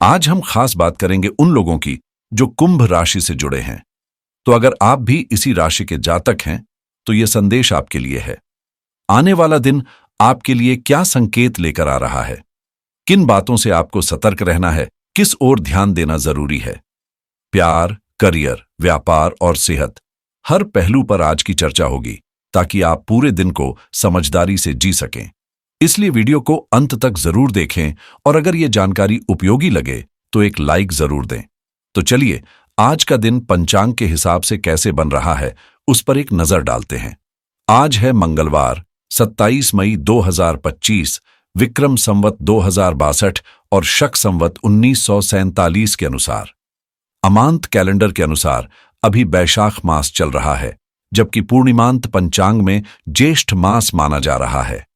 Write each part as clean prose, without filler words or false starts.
आज हम खास बात करेंगे उन लोगों की जो कुंभ राशि से जुड़े हैं। तो अगर आप भी इसी राशि के जातक हैं तो यह संदेश आपके लिए है। आने वाला दिन आपके लिए क्या संकेत लेकर आ रहा है, किन बातों से आपको सतर्क रहना है, किस ओर ध्यान देना जरूरी है। प्यार, करियर, व्यापार और सेहत, हर पहलू पर आज की चर्चा होगी ताकि आप पूरे दिन को समझदारी से जी सकें। इसलिए वीडियो को अंत तक जरूर देखें और अगर यह जानकारी उपयोगी लगे तो एक लाइक जरूर दें। तो चलिए आज का दिन पंचांग के हिसाब से कैसे बन रहा है उस पर एक नजर डालते हैं। आज है मंगलवार, 27 मई 2025, विक्रम संवत 2062 और शक संवत 1947 के अनुसार। अमांत कैलेंडर के अनुसार अभी बैशाख मास चल रहा है, जबकि पूर्णिमांत पंचांग में ज्येष्ठ मास माना जा रहा है।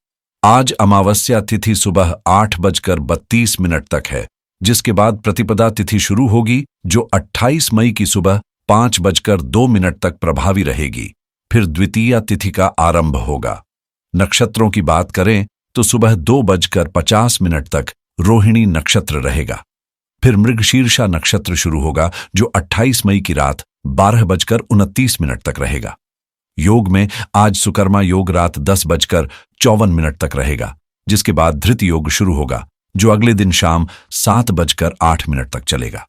आज अमावस्या तिथि सुबह 8:32 तक है, जिसके बाद प्रतिपदा तिथि शुरू होगी जो 28 मई की सुबह 5:02 तक प्रभावी रहेगी। फिर द्वितीया तिथि का आरंभ होगा। नक्षत्रों की बात करें तो सुबह 2:50 तक रोहिणी नक्षत्र रहेगा। फिर मृगशीर्षा नक्षत्र शुरू होगा जो 28 मई की रात 12:29 तक रहेगा। योग में आज सुकर्मा योग रात 10:54 तक रहेगा, जिसके बाद धृत योग शुरू होगा जो अगले दिन शाम 7:08 तक चलेगा।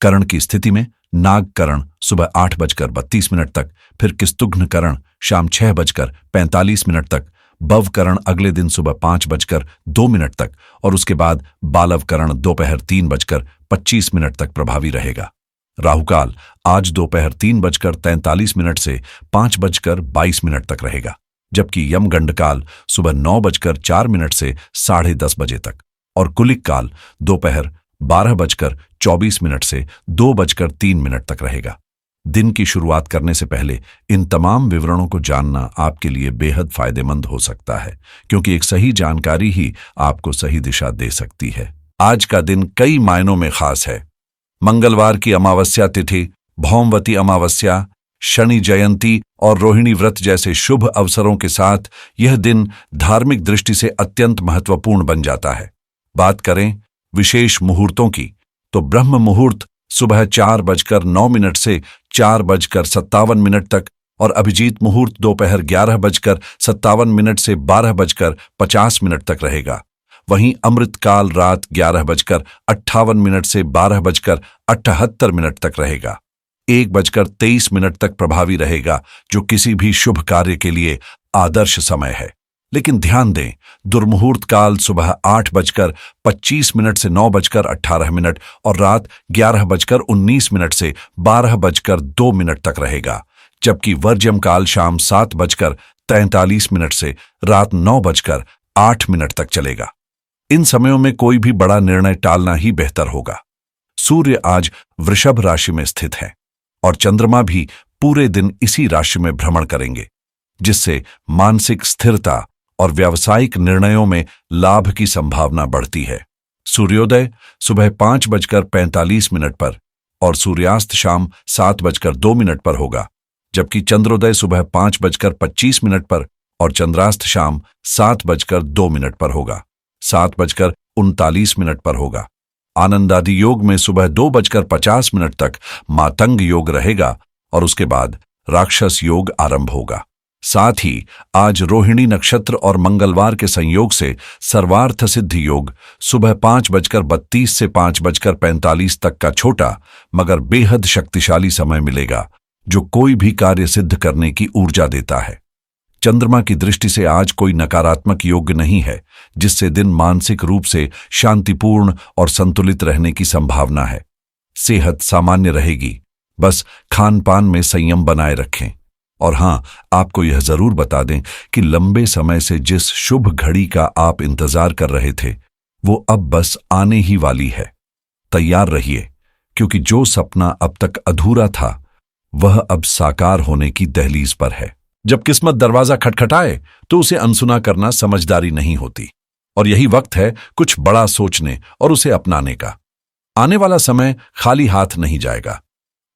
करण की स्थिति में नागकरण सुबह 8:32 तक, फिर किस्तुघ्न करण शाम 6:45 तक, भवकरण अगले दिन सुबह 5:02 तक और उसके बाद बालवकरण दोपहर 3:25 तक प्रभावी रहेगा। राहुकाल आज दोपहर 3:43 से 5:22 तक रहेगा, जबकि यमगंड काल सुबह 9:04 से 10:30 बजे तक और कुलिक काल दोपहर 12:24 से 2:03 तक रहेगा। दिन की शुरुआत करने से पहले इन तमाम विवरणों को जानना आपके लिए बेहद फायदेमंद हो सकता है, क्योंकि एक सही जानकारी ही आपको सही दिशा दे सकती है। आज का दिन कई मायनों में खास है। मंगलवार की अमावस्या तिथि, भौमवती अमावस्या, शनि जयंती और रोहिणी व्रत जैसे शुभ अवसरों के साथ यह दिन धार्मिक दृष्टि से अत्यंत महत्वपूर्ण बन जाता है। बात करें विशेष मुहूर्तों की तो ब्रह्म मुहूर्त सुबह 4:09 से 4:57 तक और अभिजीत मुहूर्त दोपहर 11:57 से 12:50 तक रहेगा। वहीं अमृतकाल रात 11:58 से 12:78 तक रहेगा। 1:23 तक प्रभावी रहेगा, जो किसी भी शुभ कार्य के लिए आदर्श समय है। लेकिन ध्यान दें, दुर्मुहूर्त काल सुबह 8:25 से 9:18 और रात 11:19 से 12:02 तक रहेगा, जबकि वर्ज्यम काल शाम 7:43 से रात 9:08 तक चलेगा। इन समयों में कोई भी बड़ा निर्णय टालना ही बेहतर होगा। सूर्य आज वृषभ राशि में स्थित है और चंद्रमा भी पूरे दिन इसी राशि में भ्रमण करेंगे, जिससे मानसिक स्थिरता और व्यावसायिक निर्णयों में लाभ की संभावना बढ़ती है। सूर्योदय सुबह 5:45 पर और सूर्यास्त शाम 7:02 पर होगा, जबकि चंद्रोदय सुबह 5:25 पर और चंद्रास्त शाम 7:02 पर होगा। 7:39 पर होगा। आनंदादि योग में सुबह 2:50 तक मातंग योग रहेगा और उसके बाद राक्षस योग आरंभ होगा। साथ ही आज रोहिणी नक्षत्र और मंगलवार के संयोग से सर्वार्थ सिद्धि योग सुबह 5:32 से 5:45 तक का छोटा मगर बेहद शक्तिशाली समय मिलेगा, जो कोई भी कार्य सिद्ध करने की ऊर्जा देता है। चंद्रमा की दृष्टि से आज कोई नकारात्मक योग नहीं है, जिससे दिन मानसिक रूप से शांतिपूर्ण और संतुलित रहने की संभावना है। सेहत सामान्य रहेगी, बस खान पान में संयम बनाए रखें। और हां, आपको यह जरूर बता दें कि लंबे समय से जिस शुभ घड़ी का आप इंतजार कर रहे थे, वो अब बस आने ही वाली है। तैयार रहिए, क्योंकि जो सपना अब तक अधूरा था वह अब साकार होने की दहलीज पर है। जब किस्मत दरवाजा खटखटाए तो उसे अनसुना करना समझदारी नहीं होती, और यही वक्त है कुछ बड़ा सोचने और उसे अपनाने का। आने वाला समय खाली हाथ नहीं जाएगा।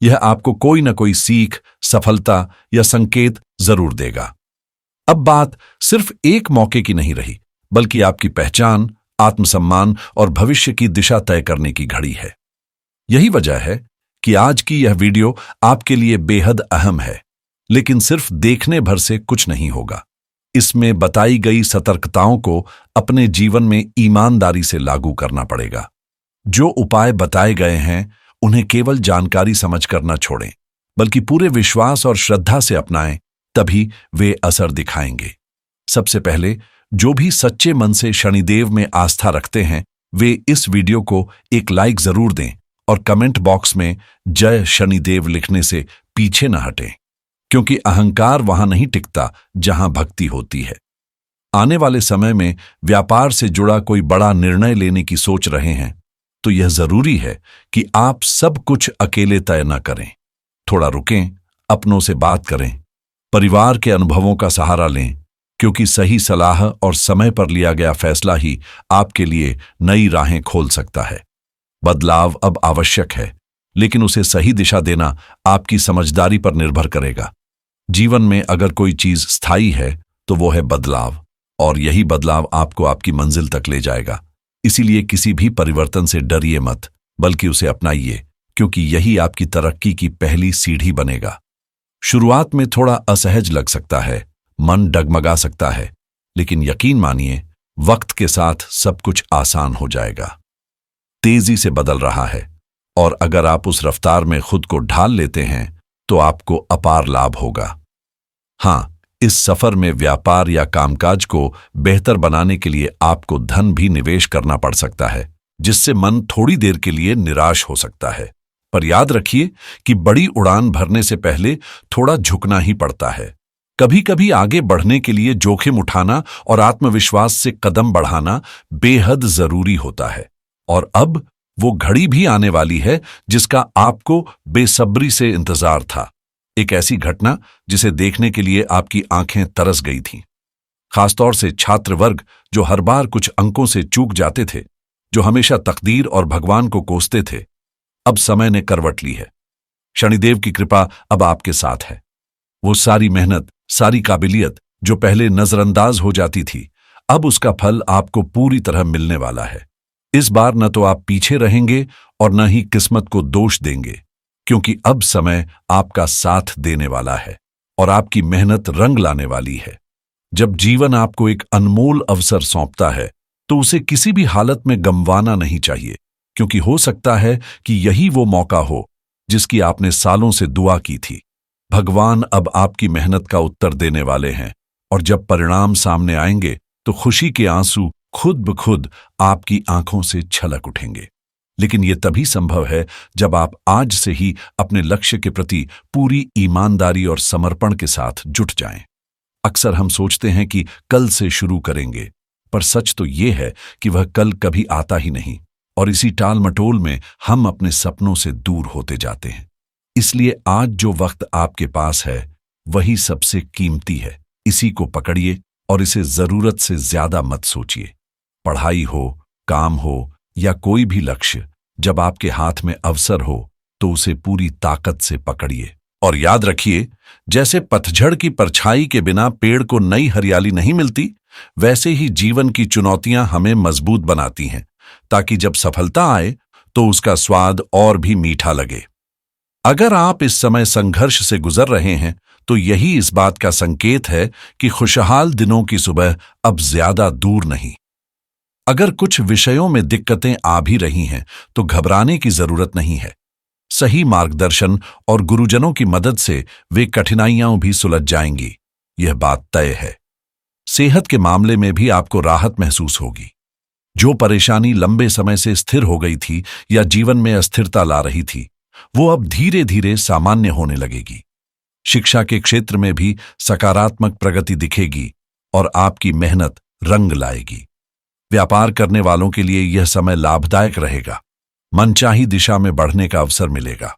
यह आपको कोई न कोई सीख, सफलता या संकेत जरूर देगा। अब बात सिर्फ एक मौके की नहीं रही, बल्कि आपकी पहचान, आत्मसम्मान और भविष्य की दिशा तय करने की घड़ी है। यही वजह है कि आज की यह वीडियो आपके लिए बेहद अहम है, लेकिन सिर्फ देखने भर से कुछ नहीं होगा। इसमें बताई गई सतर्कताओं को अपने जीवन में ईमानदारी से लागू करना पड़ेगा। जो उपाय बताए गए हैं उन्हें केवल जानकारी समझकर न छोड़ें, बल्कि पूरे विश्वास और श्रद्धा से अपनाएं, तभी वे असर दिखाएंगे। सबसे पहले, जो भी सच्चे मन से शनिदेव में आस्था रखते हैं वे इस वीडियो को एक लाइक जरूर दें और कमेंट बॉक्स में जय शनिदेव लिखने से पीछे न हटें, क्योंकि अहंकार वहां नहीं टिकता जहां भक्ति होती है। आने वाले समय में व्यापार से जुड़ा कोई बड़ा निर्णय लेने की सोच रहे हैं तो यह जरूरी है कि आप सब कुछ अकेले तय न करें। थोड़ा रुकें, अपनों से बात करें, परिवार के अनुभवों का सहारा लें, क्योंकि सही सलाह और समय पर लिया गया फैसला ही आपके लिए नई राहें खोल सकता है। बदलाव अब आवश्यक है, लेकिन उसे सही दिशा देना आपकी समझदारी पर निर्भर करेगा। जीवन में अगर कोई चीज स्थायी है तो वो है बदलाव, और यही बदलाव आपको आपकी मंजिल तक ले जाएगा। इसीलिए किसी भी परिवर्तन से डरिए मत, बल्कि उसे अपनाइए, क्योंकि यही आपकी तरक्की की पहली सीढ़ी बनेगा। शुरुआत में थोड़ा असहज लग सकता है, मन डगमगा सकता है, लेकिन यकीन मानिए वक्त के साथ सब कुछ आसान हो जाएगा। तेजी से बदल रहा है, और अगर आप उस रफ्तार में खुद को ढाल लेते हैं तो आपको अपार लाभ होगा। हां, इस सफर में व्यापार या कामकाज को बेहतर बनाने के लिए आपको धन भी निवेश करना पड़ सकता है, जिससे मन थोड़ी देर के लिए निराश हो सकता है। पर याद रखिए कि बड़ी उड़ान भरने से पहले थोड़ा झुकना ही पड़ता है। कभी कभी आगे बढ़ने के लिए जोखिम उठाना और आत्मविश्वास से कदम बढ़ाना बेहद जरूरी होता है। और अब वो घड़ी भी आने वाली है जिसका आपको बेसब्री से इंतजार था। एक ऐसी घटना जिसे देखने के लिए आपकी आंखें तरस गई थीं। खासतौर से छात्र वर्ग जो हर बार कुछ अंकों से चूक जाते थे, जो हमेशा तकदीर और भगवान को कोसते थे। अब समय ने करवट ली है। शनिदेव की कृपा अब आपके साथ है। वो सारी मेहनत, सारी काबिलियत जो पहले नजरअंदाज हो जाती थी, अब उसका फल आपको पूरी तरह मिलने वाला है। इस बार न तो आप पीछे रहेंगे और न ही किस्मत को दोष देंगे, क्योंकि अब समय आपका साथ देने वाला है और आपकी मेहनत रंग लाने वाली है। जब जीवन आपको एक अनमोल अवसर सौंपता है तो उसे किसी भी हालत में गंवाना नहीं चाहिए, क्योंकि हो सकता है कि यही वो मौका हो जिसकी आपने सालों से दुआ की थी। भगवान अब आपकी मेहनत का उत्तर देने वाले हैं, और जब परिणाम सामने आएंगे तो खुशी के आंसू खुद ब खुद आपकी आंखों से छलक उठेंगे। लेकिन यह तभी संभव है जब आप आज से ही अपने लक्ष्य के प्रति पूरी ईमानदारी और समर्पण के साथ जुट जाएं। अक्सर हम सोचते हैं कि कल से शुरू करेंगे, पर सच तो यह है कि वह कल कभी आता ही नहीं, और इसी टाल मटोल में हम अपने सपनों से दूर होते जाते हैं। इसलिए आज जो वक्त आपके पास है वही सबसे कीमती है। इसी को पकड़िए और इसे जरूरत से ज्यादा मत सोचिए। पढ़ाई हो, काम हो या कोई भी लक्ष्य, जब आपके हाथ में अवसर हो तो उसे पूरी ताकत से पकड़िए। और याद रखिए, जैसे पतझड़ की परछाई के बिना पेड़ को नई हरियाली नहीं मिलती, वैसे ही जीवन की चुनौतियां हमें मजबूत बनाती हैं, ताकि जब सफलता आए तो उसका स्वाद और भी मीठा लगे। अगर आप इस समय संघर्ष से गुजर रहे हैं तो यही इस बात का संकेत है कि खुशहाल दिनों की सुबह अब ज्यादा दूर नहीं। अगर कुछ विषयों में दिक्कतें आ भी रही हैं तो घबराने की जरूरत नहीं है। सही मार्गदर्शन और गुरुजनों की मदद से वे कठिनाइयां भी सुलझ जाएंगी, यह बात तय है। सेहत के मामले में भी आपको राहत महसूस होगी। जो परेशानी लंबे समय से स्थिर हो गई थी या जीवन में अस्थिरता ला रही थी, वो अब धीरे धीरे सामान्य होने लगेगी। शिक्षा के क्षेत्र में भी सकारात्मक प्रगति दिखेगी और आपकी मेहनत रंग लाएगी। व्यापार करने वालों के लिए यह समय लाभदायक रहेगा। मनचाही दिशा में बढ़ने का अवसर मिलेगा।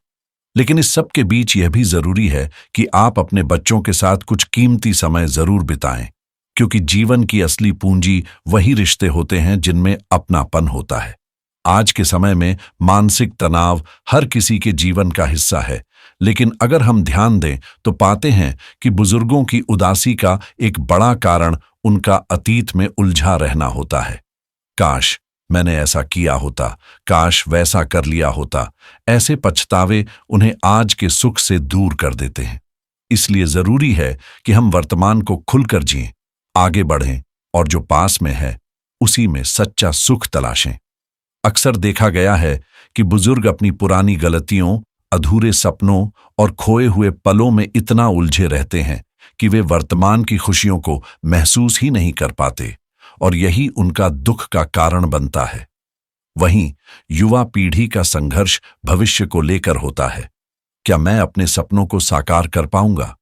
लेकिन इस सब के बीच यह भी जरूरी है कि आप अपने बच्चों के साथ कुछ कीमती समय जरूर बिताएं, क्योंकि जीवन की असली पूंजी वही रिश्ते होते हैं जिनमें अपनापन होता है। आज के समय में मानसिक तनाव हर किसी के जीवन का हिस्सा है, लेकिन अगर हम ध्यान दें तो पाते हैं कि बुजुर्गों की उदासी का एक बड़ा कारण उनका अतीत में उलझा रहना होता है। काश मैंने ऐसा किया होता, काश वैसा कर लिया होता। ऐसे पछतावे उन्हें आज के सुख से दूर कर देते हैं। इसलिए जरूरी है कि हम वर्तमान को खुलकर जिएं, आगे बढ़ें और जो पास में है उसी में सच्चा सुख तलाशें। अक्सर देखा गया है कि बुजुर्ग अपनी पुरानी गलतियों, अधूरे सपनों और खोए हुए पलों में इतना उलझे रहते हैं कि वे वर्तमान की खुशियों को महसूस ही नहीं कर पाते, और यही उनका दुख का कारण बनता है। वहीं युवा पीढ़ी का संघर्ष भविष्य को लेकर होता है। क्या मैं अपने सपनों को साकार कर पाऊंगा?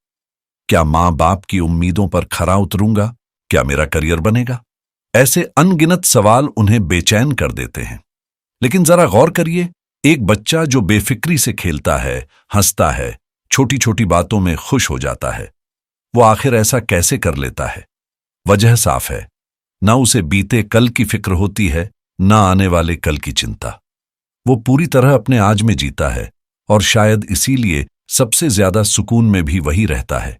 क्या मां बाप की उम्मीदों पर खरा उतरूंगा? क्या मेरा करियर बनेगा? ऐसे अनगिनत सवाल उन्हें बेचैन कर देते हैं। लेकिन जरा गौर करिए, एक बच्चा जो बेफिक्री से खेलता है, हंसता है, छोटी छोटी बातों में खुश हो जाता है, वो आखिर ऐसा कैसे कर लेता है? वजह साफ है, ना उसे बीते कल की फिक्र होती है, ना आने वाले कल की चिंता। वो पूरी तरह अपने आज में जीता है, और शायद इसीलिए सबसे ज्यादा सुकून में भी वही रहता है।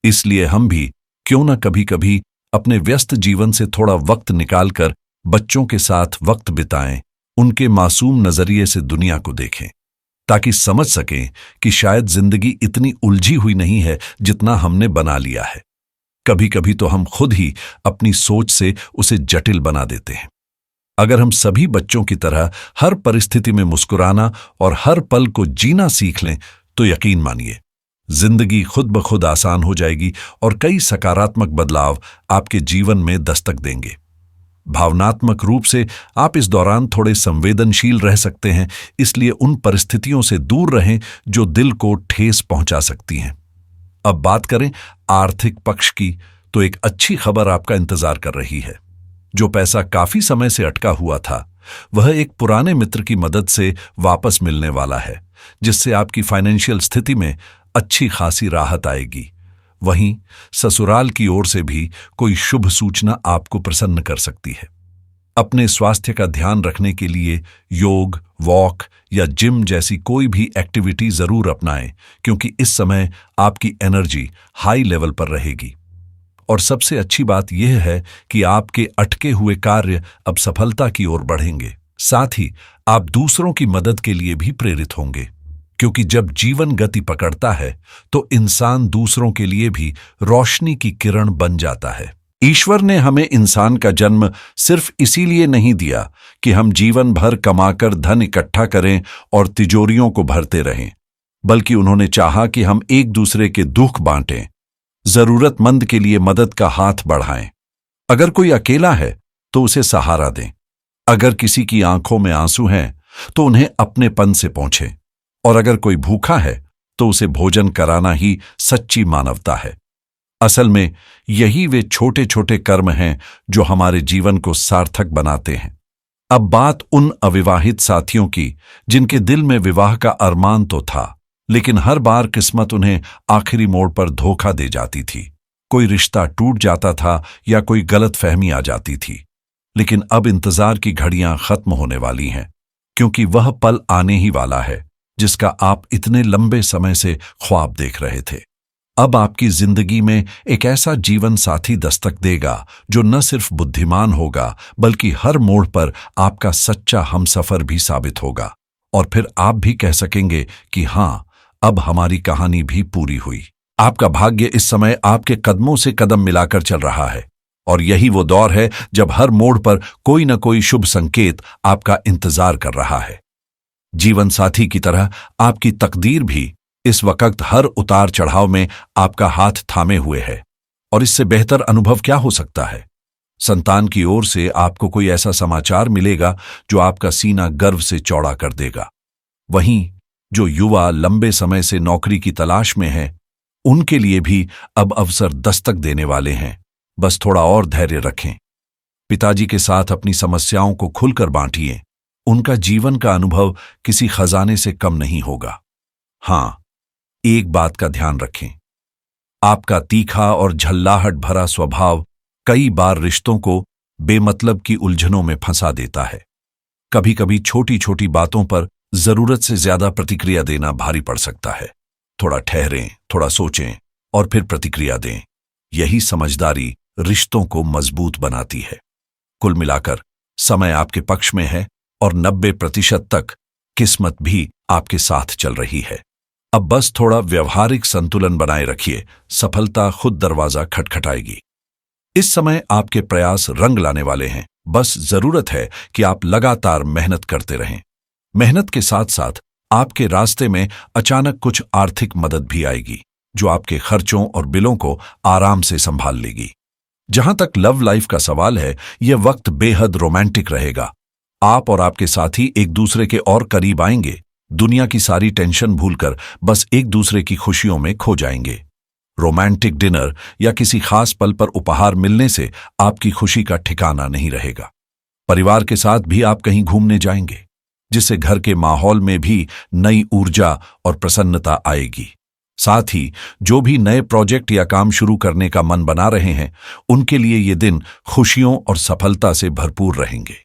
इसलिए हम भी क्यों न कभी कभी अपने व्यस्त जीवन से थोड़ा वक्त निकालकर बच्चों के साथ वक्त बिताएं, उनके मासूम नजरिए से दुनिया को देखें, ताकि समझ सकें कि शायद जिंदगी इतनी उलझी हुई नहीं है जितना हमने बना लिया है। कभी कभी तो हम खुद ही अपनी सोच से उसे जटिल बना देते हैं। अगर हम सभी बच्चों की तरह हर परिस्थिति में मुस्कुराना और हर पल को जीना सीख लें, तो यकीन मानिए जिंदगी खुद ब खुद आसान हो जाएगी और कई सकारात्मक बदलाव आपके जीवन में दस्तक देंगे। भावनात्मक रूप से आप इस दौरान थोड़े संवेदनशील रह सकते हैं, इसलिए उन परिस्थितियों से दूर रहें जो दिल को ठेस पहुंचा सकती हैं। अब बात करें आर्थिक पक्ष की, तो एक अच्छी खबर आपका इंतजार कर रही है। जो पैसा काफी समय से अटका हुआ था, वह एक पुराने मित्र की मदद से वापस मिलने वाला है, जिससे आपकी फाइनेंशियल स्थिति में अच्छी खासी राहत आएगी। वहीं ससुराल की ओर से भी कोई शुभ सूचना आपको प्रसन्न कर सकती है। अपने स्वास्थ्य का ध्यान रखने के लिए योग, वॉक या जिम जैसी कोई भी एक्टिविटी जरूर अपनाएं, क्योंकि इस समय आपकी एनर्जी हाई लेवल पर रहेगी। और सबसे अच्छी बात यह है कि आपके अटके हुए कार्य अब सफलता की ओर बढ़ेंगे। साथ ही आप दूसरों की मदद के लिए भी प्रेरित होंगे, क्योंकि जब जीवन गति पकड़ता है तो इंसान दूसरों के लिए भी रोशनी की किरण बन जाता है। ईश्वर ने हमें इंसान का जन्म सिर्फ इसीलिए नहीं दिया कि हम जीवन भर कमाकर धन इकट्ठा करें और तिजोरियों को भरते रहें, बल्कि उन्होंने चाहा कि हम एक दूसरे के दुख बांटें, जरूरतमंद के लिए मदद का हाथ बढ़ाएं। अगर कोई अकेला है तो उसे सहारा दें। अगर किसी की आंखों में आंसू हैं तो उन्हें अपनेपन से पहुंचें, और अगर कोई भूखा है तो उसे भोजन कराना ही सच्ची मानवता है। असल में यही वे छोटे छोटे कर्म हैं जो हमारे जीवन को सार्थक बनाते हैं। अब बात उन अविवाहित साथियों की जिनके दिल में विवाह का अरमान तो था, लेकिन हर बार किस्मत उन्हें आखिरी मोड़ पर धोखा दे जाती थी। कोई रिश्ता टूट जाता था या कोई गलतफहमी आ जाती थी। लेकिन अब इंतजार की घड़ियां खत्म होने वाली हैं, क्योंकि वह पल आने ही वाला है जिसका आप इतने लंबे समय से ख्वाब देख रहे थे। अब आपकी जिंदगी में एक ऐसा जीवन साथी दस्तक देगा जो न सिर्फ बुद्धिमान होगा, बल्कि हर मोड़ पर आपका सच्चा हमसफर भी साबित होगा। और फिर आप भी कह सकेंगे कि हां, अब हमारी कहानी भी पूरी हुई। आपका भाग्य इस समय आपके कदमों से कदम मिलाकर चल रहा है, और यही वो दौर है जब हर मोड़ पर कोई न कोई शुभ संकेत आपका इंतजार कर रहा है। जीवन साथी की तरह आपकी तकदीर भी इस वक्त हर उतार चढ़ाव में आपका हाथ थामे हुए है। और इससे बेहतर अनुभव क्या हो सकता है? संतान की ओर से आपको कोई ऐसा समाचार मिलेगा जो आपका सीना गर्व से चौड़ा कर देगा। वहीं जो युवा लंबे समय से नौकरी की तलाश में हैं, उनके लिए भी अब अवसर दस्तक देने वाले हैं। बस थोड़ा और धैर्य रखें। पिताजी के साथ अपनी समस्याओं को खुलकर बांटिए। उनका जीवन का अनुभव किसी खजाने से कम नहीं होगा। हां, एक बात का ध्यान रखें, आपका तीखा और झल्लाहट भरा स्वभाव कई बार रिश्तों को बेमतलब की उलझनों में फंसा देता है। कभी कभी छोटी छोटी बातों पर जरूरत से ज्यादा प्रतिक्रिया देना भारी पड़ सकता है। थोड़ा ठहरें, थोड़ा सोचें और फिर प्रतिक्रिया दें। यही समझदारी रिश्तों को मजबूत बनाती है। कुल मिलाकर समय आपके पक्ष में है और 90% तक किस्मत भी आपके साथ चल रही है। अब बस थोड़ा व्यवहारिक संतुलन बनाए रखिए, सफलता खुद दरवाजा खटखटाएगी। इस समय आपके प्रयास रंग लाने वाले हैं, बस जरूरत है कि आप लगातार मेहनत करते रहें। मेहनत के साथ साथ आपके रास्ते में अचानक कुछ आर्थिक मदद भी आएगी, जो आपके खर्चों और बिलों को आराम से संभाल लेगी। जहां तक लव लाइफ का सवाल है, यह वक्त बेहद रोमांटिक रहेगा। आप और आपके साथी एक दूसरे के और करीब आएंगे, दुनिया की सारी टेंशन भूलकर बस एक दूसरे की खुशियों में खो जाएंगे। रोमांटिक डिनर या किसी खास पल पर उपहार मिलने से आपकी खुशी का ठिकाना नहीं रहेगा। परिवार के साथ भी आप कहीं घूमने जाएंगे, जिससे घर के माहौल में भी नई ऊर्जा और प्रसन्नता आएगी। साथ ही जो भी नए प्रोजेक्ट या काम शुरू करने का मन बना रहे हैं, उनके लिए ये दिन खुशियों और सफलता से भरपूर रहेंगे।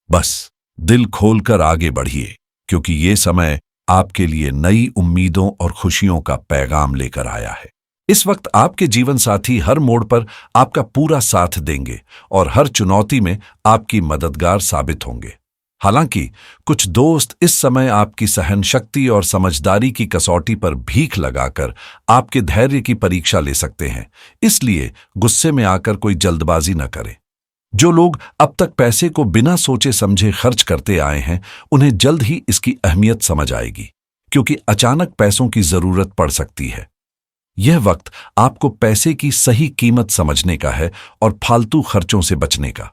बस दिल खोलकर आगे बढ़िए, क्योंकि ये समय आपके लिए नई उम्मीदों और खुशियों का पैगाम लेकर आया है। इस वक्त आपके जीवन साथी हर मोड़ पर आपका पूरा साथ देंगे और हर चुनौती में आपकी मददगार साबित होंगे। हालांकि कुछ दोस्त इस समय आपकी सहनशक्ति और समझदारी की कसौटी पर भीख लगाकर आपके धैर्य की परीक्षा ले सकते हैं, इसलिए गुस्से में आकर कोई जल्दबाजी न करें। जो लोग अब तक पैसे को बिना सोचे समझे खर्च करते आए हैं, उन्हें जल्द ही इसकी अहमियत समझ आएगी, क्योंकि अचानक पैसों की जरूरत पड़ सकती है। यह वक्त आपको पैसे की सही कीमत समझने का है और फालतू खर्चों से बचने का।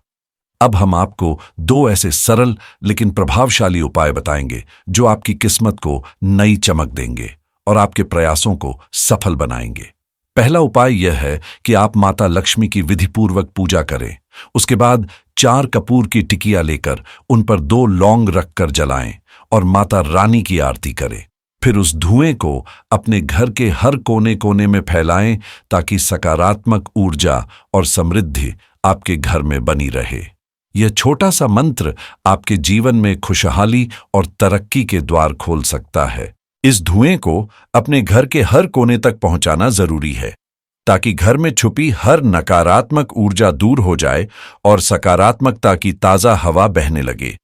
अब हम आपको 2 ऐसे सरल लेकिन प्रभावशाली उपाय बताएंगे, जो आपकी किस्मत को नई चमक देंगे और आपके प्रयासों को सफल बनाएंगे। पहला उपाय यह है कि आप माता लक्ष्मी की विधिपूर्वक पूजा करें। उसके बाद 4 कपूर की टिकिया लेकर उन पर 2 लौंग रखकर जलाएं और माता रानी की आरती करें। फिर उस धुएं को अपने घर के हर कोने कोने में फैलाएं, ताकि सकारात्मक ऊर्जा और समृद्धि आपके घर में बनी रहे। यह छोटा सा मंत्र आपके जीवन में खुशहाली और तरक्की के द्वार खोल सकता है। इस धुएं को अपने घर के हर कोने तक पहुंचाना जरूरी है, ताकि घर में छुपी हर नकारात्मक ऊर्जा दूर हो जाए और सकारात्मकता की ताजा हवा बहने लगे।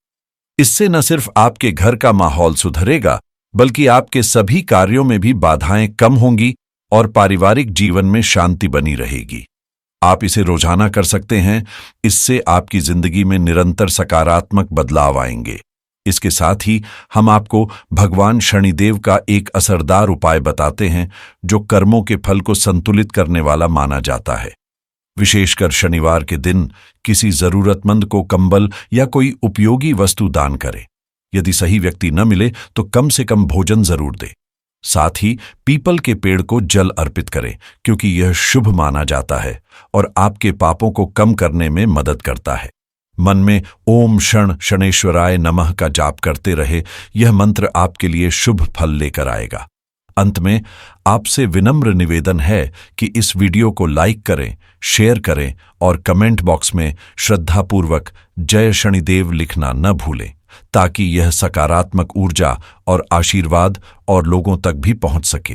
इससे न सिर्फ आपके घर का माहौल सुधरेगा, बल्कि आपके सभी कार्यों में भी बाधाएं कम होंगी और पारिवारिक जीवन में शांति बनी रहेगी। आप इसे रोजाना कर सकते हैं, इससे आपकी जिंदगी में निरंतर सकारात्मक बदलाव आएंगे। इसके साथ ही हम आपको भगवान शनिदेव का एक असरदार उपाय बताते हैं, जो कर्मों के फल को संतुलित करने वाला माना जाता है। विशेषकर शनिवार के दिन किसी जरूरतमंद को कंबल या कोई उपयोगी वस्तु दान करें। यदि सही व्यक्ति न मिले तो कम से कम भोजन जरूर दे। साथ ही पीपल के पेड़ को जल अर्पित करें, क्योंकि यह शुभ माना जाता है और आपके पापों को कम करने में मदद करता है। मन में ओम शण शनेश्वराय नमः का जाप करते रहे, यह मंत्र आपके लिए शुभ फल लेकर आएगा। अंत में आपसे विनम्र निवेदन है कि इस वीडियो को लाइक करें, शेयर करें और कमेंट बॉक्स में श्रद्धापूर्वक जय शनिदेव लिखना न भूलें, ताकि यह सकारात्मक ऊर्जा और आशीर्वाद और लोगों तक भी पहुंच सके।